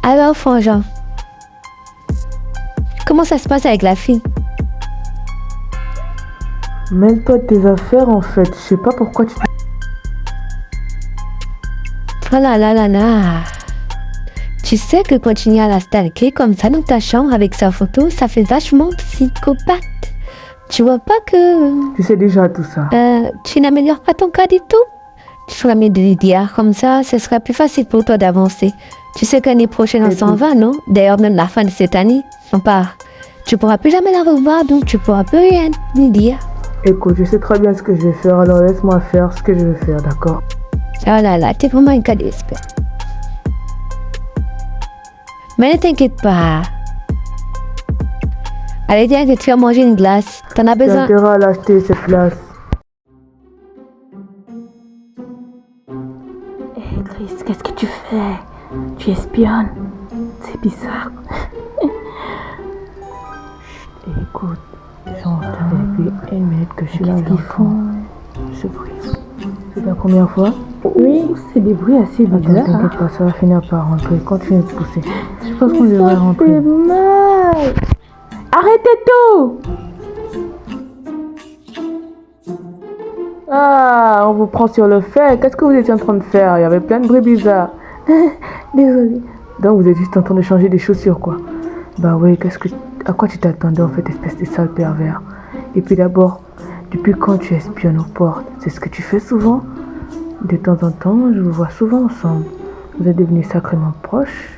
Alors, Frangin, comment ça se passe avec la fille? Mêle-toi de tes affaires en fait. Je sais pas pourquoi tu... Oh là là là là. Tu sais que continuer à la stalker comme ça dans ta chambre avec sa photo, ça fait vachement psychopathe. Tu vois pas que... Tu sais déjà tout ça. Tu n'améliores pas ton cas du tout? Tu feras mieux de lui dire, comme ça, ce sera plus facile pour toi d'avancer. Tu sais que l'année prochaine, on s'en va, non? D'ailleurs, même la fin de cette année, on part. Tu pourras plus jamais la revoir, donc tu pourras plus rien lui dire. Écoute, je sais très bien ce que je vais faire, alors laisse-moi faire ce que je vais faire, d'accord? Oh là là, t'es vraiment une cas d'espèce. Mais ne t'inquiète pas. Allez, viens, je vais te faire manger une glace. T'en as J'ai besoin? intérêt à l'acheter cette glace. Hé Chris, qu'est-ce que tu fais? Tu espionnes? C'est bizarre. Chut, écoute, genre, ça fait depuis 1 minute que je suis là. Qu'est-ce qu'ils font? Ce bruit. C'est la première fois? Oui, c'est des bruits assez Attends, bizarres. t'inquiète pas, ça va finir par rentrer. Continue de pousser. Je pense qu'on Mais devrait ça rentrer. fait mal. Arrêtez tout! Ah, on vous prend sur le fait. Qu'est-ce que vous étiez en train de faire? Il y avait plein de bruits bizarres. Désolée. Donc vous êtes juste en train de changer des chaussures, quoi. Bah oui, à quoi tu t'attendais en fait, espèce de sale pervers? Et puis d'abord, depuis quand tu espionnes aux portes? C'est ce que tu fais souvent? De temps en temps, je vous vois souvent ensemble. Vous êtes devenus sacrément proches.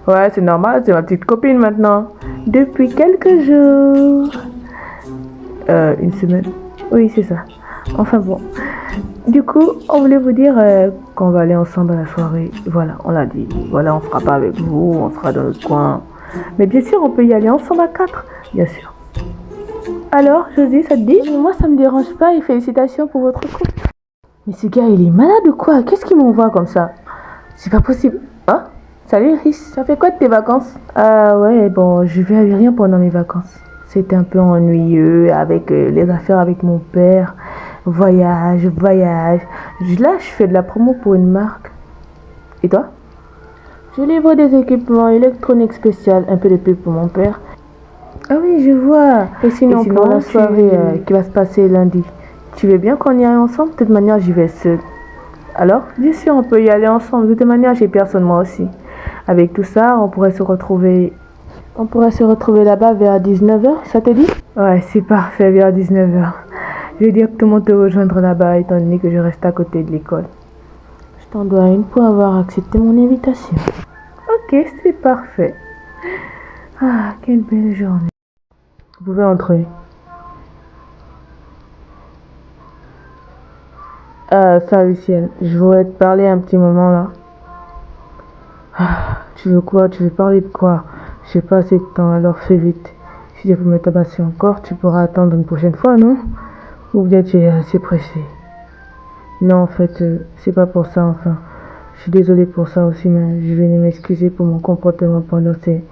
Ouais, c'est normal, c'est ma petite copine maintenant. Depuis quelques jours. 1 semaine. Oui, c'est ça. Enfin bon. Du coup, on voulait vous dire qu'on va aller ensemble à la soirée. Voilà, on l'a dit. Voilà, on sera pas avec vous, on sera dans notre coin. Mais bien sûr, on peut y aller ensemble à 4. Bien sûr. Alors, Josie, ça te dit? Moi, ça me dérange pas et félicitations pour votre couple. Mais ce gars, il est malade ou quoi? Qu'est-ce qu'il m'envoie comme ça? C'est pas possible. Hein? Salut, Rhys. Ça fait quoi de tes vacances? Ah ouais, bon, je vais à rien pendant mes vacances. C'était un peu ennuyeux avec les affaires avec mon père. Voyage. Là, je fais de la promo pour une marque. Et toi? Je livre des équipements électroniques spéciaux, un peu de pub pour mon père. Ah oui, je vois. Et sinon pour la soirée qui va se passer lundi, tu veux bien qu'on y aille ensemble? De toute manière, j'y vais seule. Alors, bien sûr, on peut y aller ensemble. De toute manière, j'ai personne, moi aussi. Avec tout ça, on pourrait se retrouver là-bas vers 19h, ça te dit? Ouais, c'est parfait, vers 19h. Je vais directement te rejoindre là-bas, étant donné que je reste à côté de l'école. Je t'en dois une pour avoir accepté mon invitation. Ok, c'est parfait. Ah, quelle belle journée. Vous pouvez entrer. Salut Ciel, je voulais te parler un petit moment là. Tu veux quoi? Tu veux parler de quoi? J'ai pas assez de temps, alors fais vite. Si tu veux me tabasser encore, tu pourras attendre une prochaine fois, non? Ou bien tu es assez pressé? Non, en fait, c'est pas pour ça, enfin. Je suis désolée pour ça aussi, mais je vais m'excuser pour mon comportement pendant ces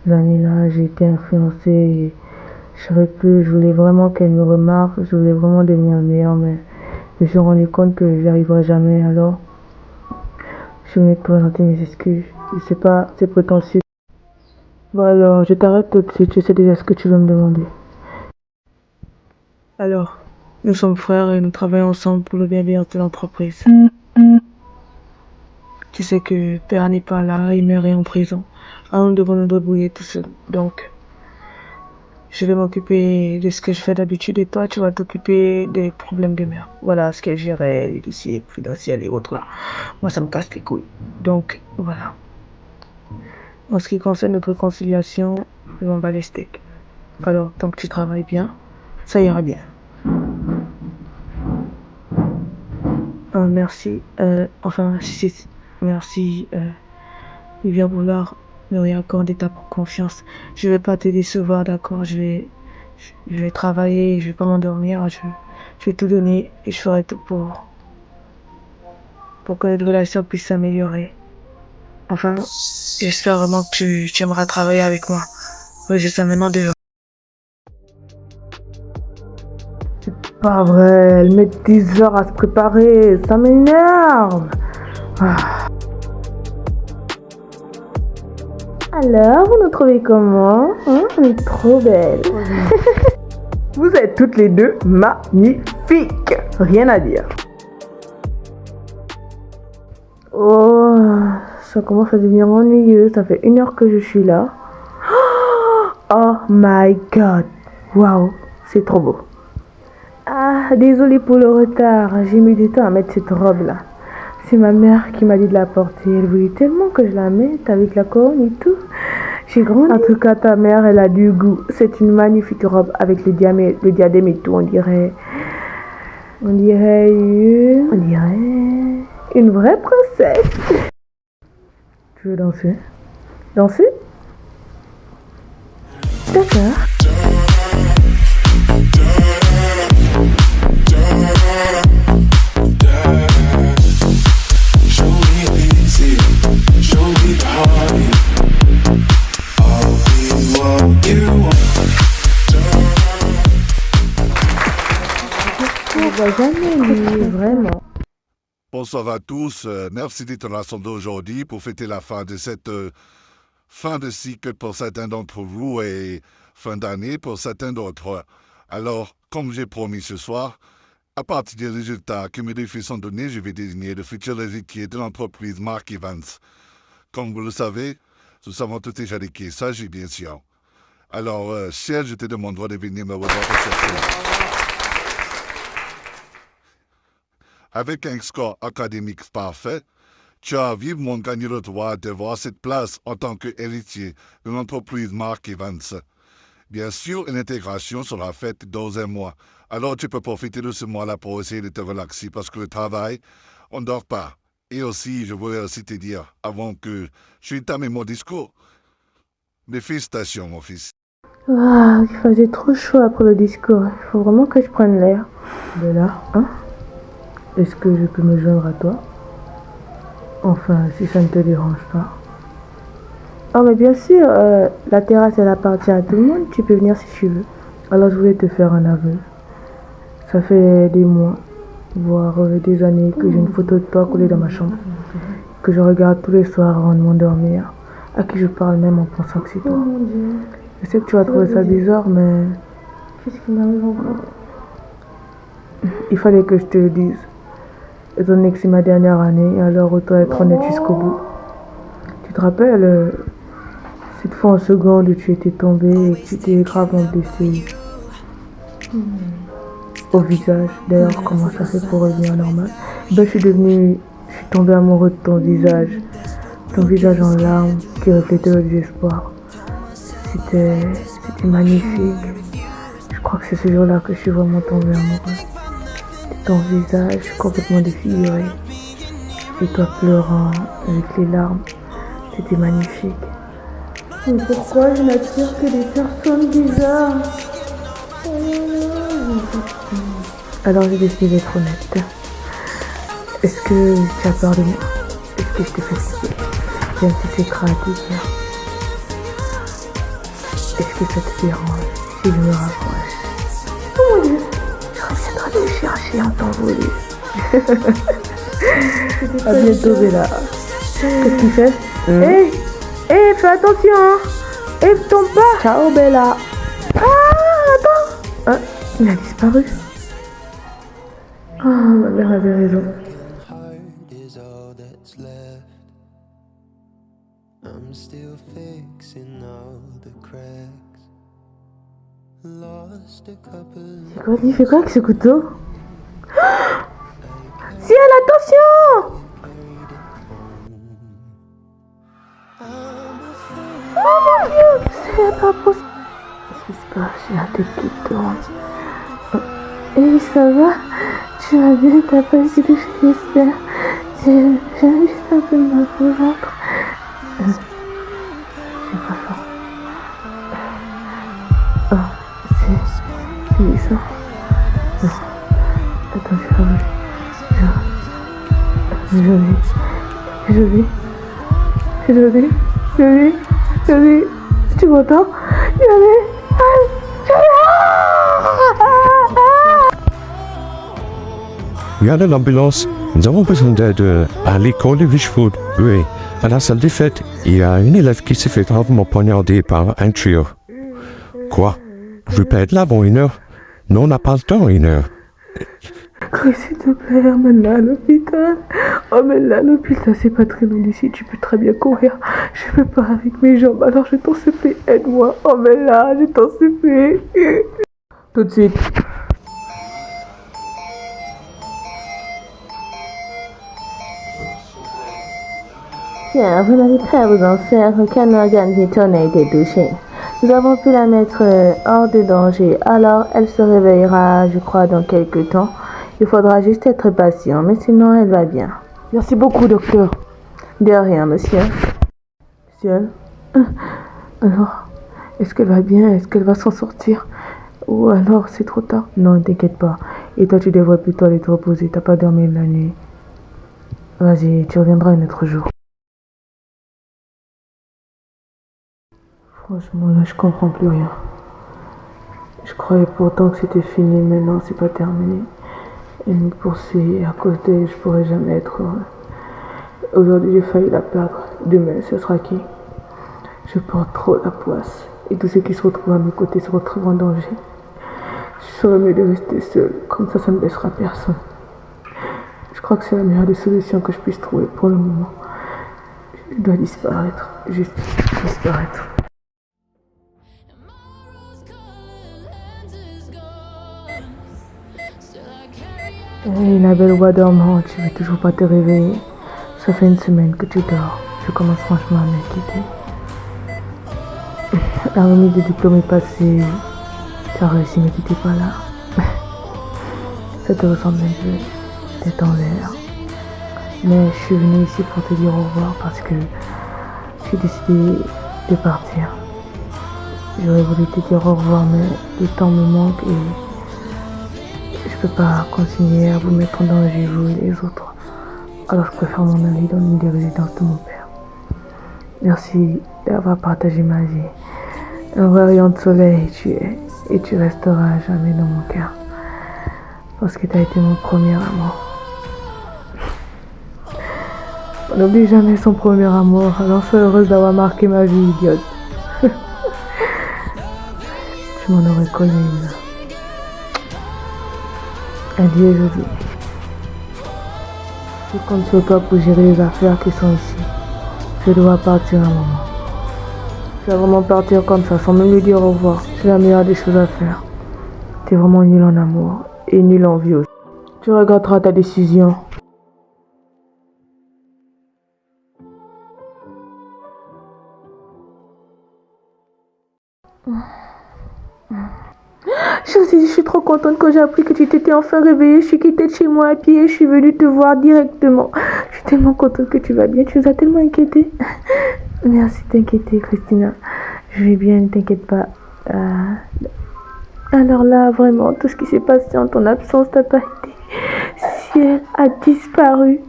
années-là. J'ai été influencée et je savais plus, je voulais vraiment qu'elle me remarque, je voulais vraiment devenir meilleure, mais je me suis rendu compte que j'y arriverai jamais, alors je venais te présenter mes excuses. Je sais pas, c'est prétentieux. Bon alors, je t'arrête tout de suite, je sais déjà ce que tu veux me demander. Alors, nous sommes frères et nous travaillons ensemble pour le bien-être de l'entreprise. Tu sais que père n'est pas là, il meurt en prison. Alors nous devons nous débrouiller tout seul. Donc, je vais m'occuper de ce que je fais d'habitude et toi, tu vas t'occuper des problèmes de mère. Voilà ce qu'elle gérait, les dossiers financiers et autres là. Moi, ça me casse les couilles. Donc, voilà. En ce qui concerne notre conciliation, je m'en bats les steaks. Alors, tant que tu travailles bien, ça ira bien. Merci. Merci de bien vouloir me réaccorder ta confiance. Je vais pas te décevoir, d'accord? Je vais travailler, je vais pas m'endormir. Je vais tout donner et je ferai tout pour que notre relation puisse s'améliorer. Enfin, j'espère vraiment que tu aimeras travailler avec moi. Oui, je sais maintenant de... C'est pas vrai, elle met 10 heures à se préparer, ça m'énerve. Alors, vous nous trouvez comment? On est trop belle. Vous êtes toutes les deux magnifiques. Rien à dire. Oh, ça commence à devenir ennuyeux. Ça fait 1 heure que je suis là. Oh my god. Waouh, c'est trop beau. Ah, désolée pour le retard. J'ai mis du temps à mettre cette robe-là. C'est ma mère qui m'a dit de la porter. Elle voulait tellement que je la mette avec la couronne et tout. J'ai grandi. En tout cas, ta mère, elle a du goût. C'est une magnifique robe avec le diadème et tout. On dirait une vraie princesse. Tu veux danser? Danser? D'accord. Jamais, vraiment. Bonsoir à tous. Merci d'être rassemblés aujourd'hui pour fêter la fin de cette fin de cycle pour certains d'entre vous et fin d'année pour certains d'autres. Alors, comme j'ai promis ce soir, à partir des résultats que mes défis sont donnés, je vais désigner le futur héritier de l'entreprise Mark Evans. Comme vous le savez, nous savons tous déjà de qui il s'agit, bien sûr. Alors, Serge, je te demanderai de venir me rejoindre sur scène. Avec un score académique parfait, tu as vivement gagné le droit d'avoir cette place en tant qu'héritier de l'entreprise Mark Evans. Bien sûr, une intégration sera faite dans 1 mois. Alors tu peux profiter de ce mois-là pour essayer de te relaxer parce que le travail, on ne dort pas. Et aussi, je voulais aussi te dire, avant que je termine mon discours, mes félicitations, mon fils. Ah, il faisait trop chaud après le discours. Il faut vraiment que je prenne l'air. Bella, hein? Est-ce que je peux me joindre à toi? Enfin, si ça ne te dérange pas. Oh, mais bien sûr, la terrasse, elle appartient à tout le monde. Tu peux venir si tu veux. Alors, je voulais te faire un aveu. Ça fait des mois, voire des années que j'ai une photo de toi collée dans ma chambre. Que je regarde tous les soirs avant de m'endormir. À qui je parle même en pensant que c'est toi. Oh mon Dieu. Je sais que tu vas trouver ça bizarre, mais... Qu'est-ce qui m'arrive encore? Il fallait que je te le dise. Étant donné que c'est ma dernière année, alors autant être honnête jusqu'au bout. Tu te rappelles, cette fois en seconde où tu étais tombée et que tu t'es gravement blessée au visage. D'ailleurs, comment ça fait pour revenir normal? Ben, je suis tombée amoureux de ton visage. Ton visage en larmes qui reflétait le désespoir. C'était magnifique. Je crois que c'est ce jour-là que je suis vraiment tombée amoureuse. Ton visage complètement défiguré et toi pleurant avec les larmes, c'était magnifique. Mais pourquoi je n'attire que des personnes bizarres? Alors j'ai décidé d'être honnête. Est-ce que tu as peur de moi? Est-ce que je t'ai fatigué? J'ai un petit secret à te dire. Est-ce que ça te dérange si je me rapproche? Oh mon Dieu! Je reviendrai te chercher en temps voulu. À bientôt, Bella. Qu'est-ce qu'il fait? Hé, fais attention, hein. Hé, tombe pas. Ciao, Bella. Ah, attends. Il a disparu. Ah, ma mère avait raison. C'est quoi? Il fait quoi avec ce couteau? Ciel, attention! Oh mon Dieu! C'est pas possible. Qu'est-ce qui se passe? J'ai la tête qui tourne. Hé, ça va? Tu vas bien? T'as pas été touché, j'espère. J'ai juste un peu mal au ventre. C'est pas fort. Oh, c'est glissant. Attends, Jolie. Tu m'entends? Regardez l'ambulance. Nous avons besoin d'aide à l'école de Richwood. Oui. À la salle des fêtes, il y a une élève qui s'est fait gravement poignarder par un tueur. Quoi? Je peux être là avant 1 heure? Non, on n'a pas le temps, 1 heure. Chris, s'il te plaît, emmène-la à l'hôpital. Emmène-la à l'hôpital, c'est pas très loin d'ici, tu peux très bien courir. Je peux pas avec mes jambes, alors je t'en supplie, aide-moi. Emmène-la, je t'en supplie. Tout de suite. Tiens, vous n'avez pas à vous en faire, aucun organe vital n'a été touché. Nous avons pu la mettre hors de danger, alors elle se réveillera, je crois, dans quelques temps. Il faudra juste être patient, mais sinon elle va bien. Merci beaucoup, docteur. De rien, monsieur. Ciel. Alors, est-ce qu'elle va bien? Est-ce qu'elle va s'en sortir? Ou alors c'est trop tard? Non, t'inquiète pas. Et toi, tu devrais plutôt aller te reposer. T'as pas dormi la nuit. Vas-y, tu reviendras un autre jour. Franchement, là, je comprends plus rien. Je croyais pourtant que c'était fini, mais non, c'est pas terminé. Elle me poursuit et à cause d'elle, je pourrais jamais être heureux. Aujourd'hui, j'ai failli la perdre. Demain, ce sera qui? Je porte trop la poisse. Et tous ceux qui se retrouvent à mes côtés se retrouvent en danger. Je ferais mieux de rester seule. Comme ça ne blessera personne. Je crois que c'est la meilleure des solutions que je puisse trouver pour le moment. Je dois disparaître. Juste disparaître. Hey, la belle voix dormante, tu veux toujours pas te réveiller. Ça fait 1 semaine que tu dors. Je commence franchement à m'inquiéter. La remise de diplôme est passée. Tu as réussi, mais tu n'étais pas là. Ça te ressemble un peu. T'es en l'air. Mais je suis venue ici pour te dire au revoir parce que j'ai décidé de partir. J'aurais voulu te dire au revoir, mais le temps me manque et je peux pas continuer à vous mettre en danger, vous et les autres. Alors je préfère m'en aller dans une des résidences de mon père. Merci d'avoir partagé ma vie. Un rayon de soleil tu es, et tu resteras à jamais dans mon cœur. Parce que tu as été mon premier amour. On n'oublie jamais son premier amour, alors sois heureuse d'avoir marqué ma vie, idiote. Tu m'en aurais collé une. Adieu, Josie. Je compte sur toi pour gérer les affaires qui sont ici. Je dois partir un moment. Je vais vraiment partir comme ça, sans même lui dire au revoir. C'est la meilleure des choses à faire. T'es vraiment nul en amour et nul en vie aussi. Tu regretteras ta décision. Je suis trop contente quand j'ai appris que tu t'étais enfin réveillée. Je suis quittée de chez moi à pied et je suis venue te voir directement. Je suis tellement contente que tu vas bien. Tu nous as tellement inquiétés. Merci de t'inquiéter, Christina. Je vais bien, ne t'inquiète pas. Alors là, vraiment, tout ce qui s'est passé en ton absence n'a pas été. Ciel a disparu.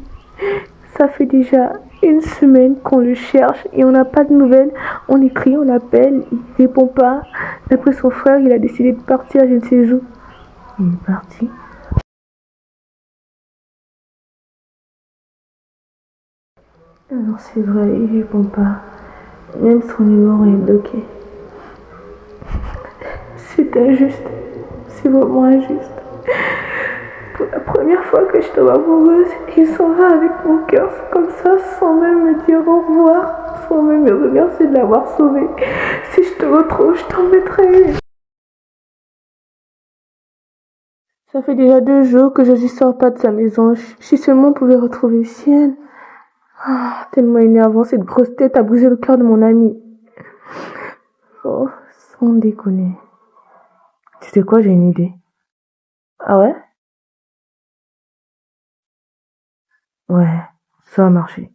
Ça fait déjà 1 semaine qu'on le cherche et on n'a pas de nouvelles. On écrit, on l'appelle, il ne répond pas. D'après son frère, il a décidé de partir, je ne sais où. Il est parti. Alors c'est vrai, il ne répond pas. Même son numéro est bloqué. C'est injuste. C'est vraiment injuste. Pour la première fois que je tombe amoureuse, il s'en va avec mon cœur comme ça, sans même me dire au revoir, sans même me remercier de l'avoir sauvé. Si je te retrouve, je t'embêterai. Ça fait déjà 2 jours que je ne sors pas de sa maison. Si seulement on pouvait retrouver Ciel. Ah, tellement énervant, cette grosse tête a brisé le cœur de mon ami. Oh, sans déconner. Tu sais quoi, j'ai une idée. Ah ouais? Ouais, ça a marché.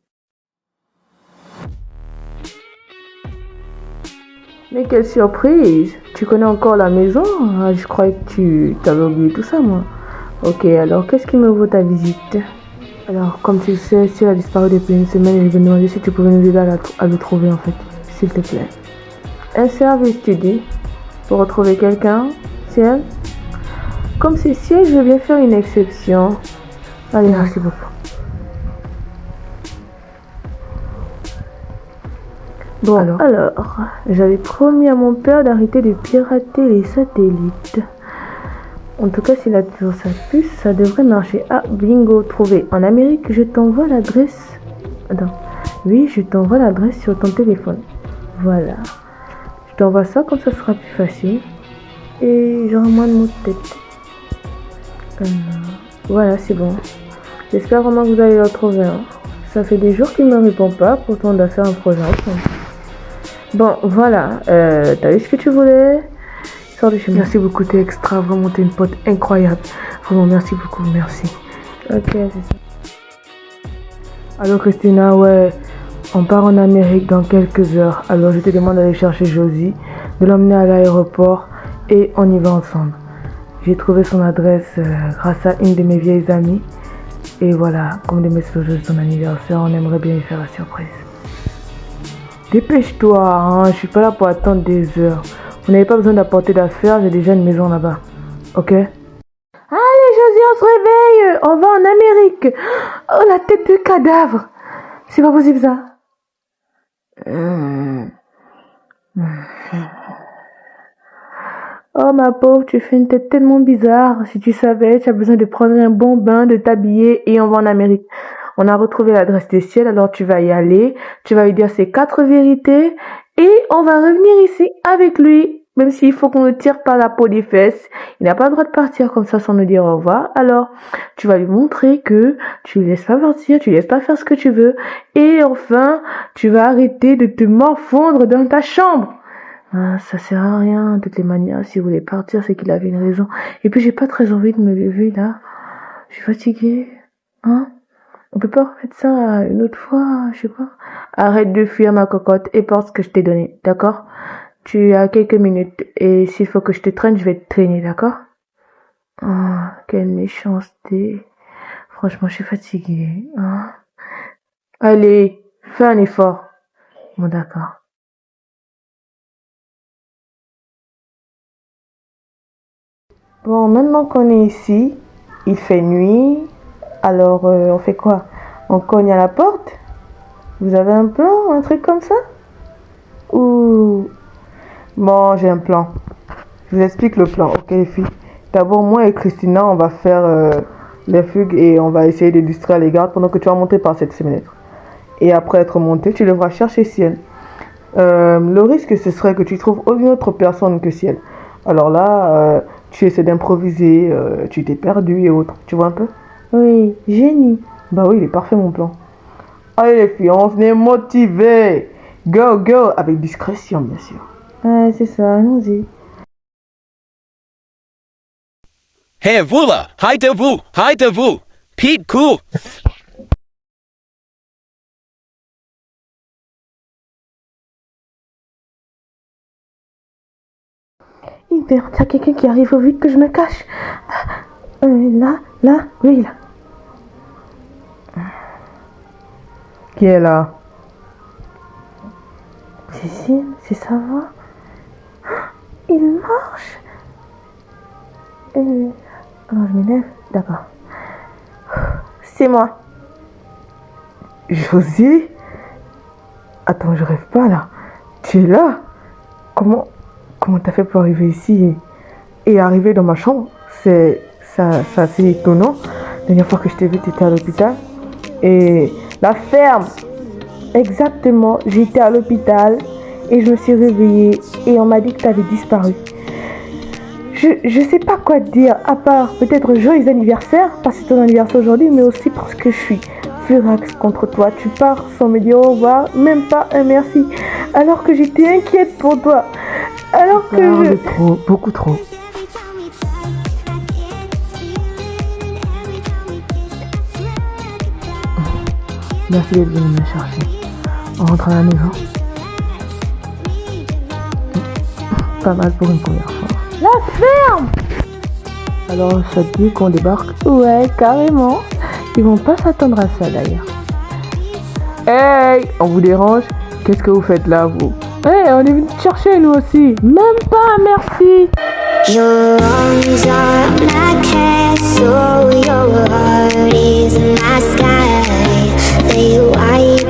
Mais quelle surprise! Tu connais encore la maison? Ah, je croyais que tu t'avais oublié tout ça, moi. Ok, alors qu'est-ce qui me vaut ta visite? Alors, comme tu le sais, si elle a disparu depuis 1 semaine, je vais me demander si tu pouvais nous aider à le trouver, en fait. S'il te plaît. Un service, tu dis? Pour retrouver quelqu'un? Ciel? Comme c'est Ciel, je veux bien faire une exception. Allez, merci beaucoup. Bon, alors, j'avais promis à mon père d'arrêter de pirater les satellites. En tout cas, s'il a toujours sa puce, ça devrait marcher. Ah, bingo, trouvé. En Amérique, je t'envoie l'adresse. Attends. Oui, je t'envoie l'adresse sur ton téléphone. Voilà. Je t'envoie ça, comme ça sera plus facile. Et j'aurai moins de mots de tête. Voilà, c'est bon. J'espère vraiment que vous allez le retrouver. Hein. Ça fait des jours qu'il ne me répond pas, pourtant on doit faire un projet ensemble. Bon, voilà. T'as eu ce que tu voulais? Sors de chez moi. Merci beaucoup, t'es extra. Vraiment, t'es une pote incroyable. Vraiment, merci beaucoup, merci. Ok, c'est ça. Allô, Christina, ouais. On part en Amérique dans quelques heures. Alors, je te demande d'aller chercher Josie, de l'emmener à l'aéroport et on y va ensemble. J'ai trouvé son adresse grâce à une de mes vieilles amies. Et voilà, comme demain c'est le jour de son anniversaire, on aimerait bien lui faire la surprise. Dépêche-toi, hein, je suis pas là pour attendre des heures. Vous n'avez pas besoin d'apporter d'affaires, j'ai déjà une maison là-bas. Ok? Allez Josie, on se réveille, on va en Amérique. Oh, la tête de cadavre. C'est pas possible ça. Oh ma pauvre, tu fais une tête tellement bizarre. Si tu savais, tu as besoin de prendre un bon bain, de t'habiller et on va en Amérique. On a retrouvé l'adresse de Ciel, alors tu vas y aller. Tu vas lui dire ces 4 vérités et on va revenir ici avec lui. Même s'il faut qu'on le tire par la peau des fesses. Il n'a pas le droit de partir comme ça sans nous dire au revoir. Alors, tu vas lui montrer que tu ne laisses pas partir, tu ne laisses pas faire ce que tu veux. Et enfin, tu vas arrêter de te morfondre dans ta chambre. Ah, ça sert à rien, de toutes les manières. S'il voulait partir, c'est qu'il avait une raison. Et puis, j'ai pas très envie de me lever, là. Je suis fatiguée. Hein? On peut pas remettre ça une autre fois, je sais pas. Arrête de fuir ma cocotte et porte ce que je t'ai donné, d'accord? Tu as quelques minutes et s'il faut que je te traîne, je vais te traîner, d'accord? Oh, quelle méchanceté. Franchement, je suis fatiguée. Hein? Allez, fais un effort. Bon, d'accord. Bon, maintenant qu'on est ici, il fait nuit, alors on fait quoi? On cogne à la porte? Vous avez un plan, un truc comme ça? Ou... Bon, j'ai un plan. Je vous explique le plan, ok les filles? D'abord, moi et Christina, on va faire les fugues et on va essayer de distraire les gardes pendant que tu vas monter par cette fenêtre. Et après être monté, tu devras chercher Ciel. Le risque, ce serait que tu trouves aucune autre personne que Ciel. Alors là, tu essaies d'improviser, tu t'es perdu et autres. Tu vois un peu? Oui, génie. Bah oui, il est parfait mon plan. Allez les filles, on est motivés. Go, go, avec discrétion bien sûr. C'est ça, allons-y. Hey, vous là! Hidez-vous! Hidez-vous! Pete, cool! Merde, il y a quelqu'un qui arrive, au vite que je me cache. Là, oui, là. Qui est là? Cécile, c'est ça va? Il marche. Alors je m'élève, d'accord. C'est moi. Josie? Attends, je rêve pas là. Tu es là? Comment t'as fait pour arriver ici et arriver dans ma chambre? C'est assez étonnant. La dernière fois que je t'ai vu, tu étais à l'hôpital. Et la ferme! Exactement, j'étais à l'hôpital et je me suis réveillée et on m'a dit que tu avais disparu. Je sais pas quoi te dire, à part peut-être joyeux anniversaire, parce que c'est ton anniversaire aujourd'hui, mais aussi parce que je suis furax contre toi. Tu pars sans me dire au revoir, même pas un merci, alors que j'étais inquiète pour toi. Alors que trop, beaucoup trop. Merci d'être venu me chercher. On rentre à la maison. Pas mal pour une première fois. La ferme! Alors, ça te dit qu'on débarque? Ouais, carrément. Ils vont pas s'attendre à ça d'ailleurs. Hey! On vous dérange? Qu'est-ce que vous faites là, vous? Hey, on est venu te chercher nous aussi. Même pas, merci. Your arms are my castle, your heart is my sky. Lay white